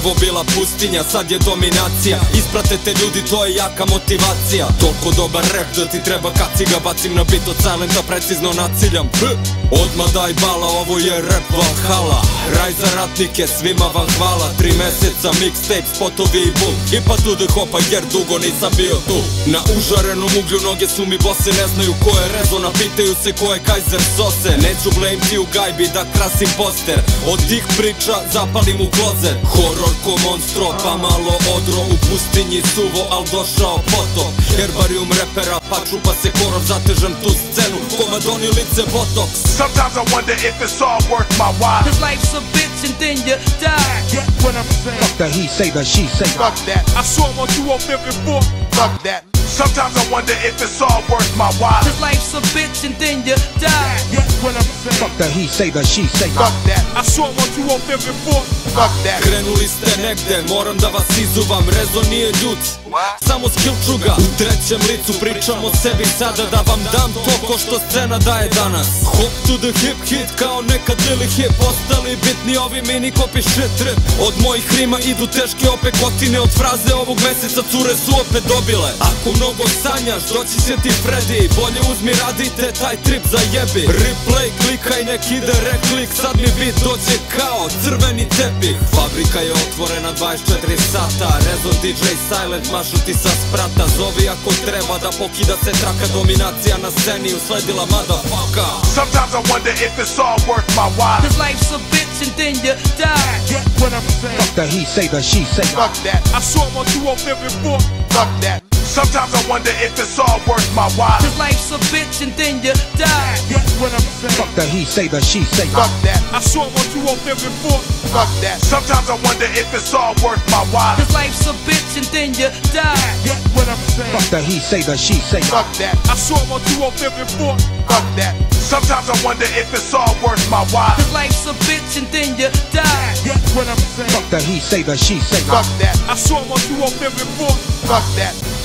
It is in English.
prvo bila pustinja, sad je dominacija. Isprate te ljudi, to je jaka motivacija. Toliko dobar rap da ti treba kaciga. Bacim na beat od silenta, precizno naciljam. Odmah daj bala, ovo je rap Valhalla. Raj za ratnike, svima vam hvala. 3 meseca, mixtape, spotovi i boom. Hipa tu da hopa jer dugo nisam bio tu. Na užarenom uglju noge su mi bose. Ne znaju ko je rezona, pitaju se ko je Kaiser Sose. Neću blame ti u gajbi da krasim poster. Od tih priča zapalim u klozet. Horor ko monstro, pa malo odro. U pustinji suvo, al došao potop. Herbarium repera, pa čupa se korov. Zatežem tu scenu, komadoni lice botox. Sometimes I wonder if it's all worth my while. Cause life's a bitch and then you die. Get what I'm saying? Fuck the he say, the she say. Fuck that. I saw him on 205 Fuck that. Sometimes I wonder if it's all worth my while. Cause life's a bitch and then you die. Get what I'm saying? Fuck the he say, the she say. Fuck that. I saw him on 205 Fuck that. Krenuli ste negde, moram da vas izuvam. Rezo nije ljud, samo skillčuga. U trećem licu pričam o sebi sada. Da vam dam to ko što scena daje danas. Hop to the hip hit kao nekad Lili Hip. Ostali bitni ovi mini copy shit rap. Od mojih rima idu teške opekotine. Od fraze ovog meseca cure su opet dobile. Ako mnogo sanjaš, doći će ti Freddy. Bolje uzmi radite, taj trip zajebi. Replay, klikaj, nek ide reklik. Sad mi beat dođe kao crveni tepih. Fabrika je otvorena 24 sata. Rezo DJ Silent, mašu ti sa sprata. Zovi ako treba da pokida se traka. Dominacija na sceni usledila motherfucker. Sometimes I wonder if it's all worth my while. Cause life's a bitch and then you die. Get what I'm saying? Fuck the he say, the she say. Fuck that. I saw him on 205 Fuck that. Sometimes I wonder if it's all worth my while. Cause life's a bitch and then you die. Get what I'm saying? Fuck the he say, the she say. Fuck that. I saw him on 205 Fuck that. Sometimes I wonder if it's all worth my while. Cause life's a bitch and then you die. Get what I'm saying? Fuck the he say, the she say. Fuck that. I saw him on 205 Fuck that. Sometimes I wonder if it's all worth my while. Cause life's a bitch and then you die. Get what I'm saying? Fuck the he say, the she say. Fuck that. I saw him on 205 Fuck that.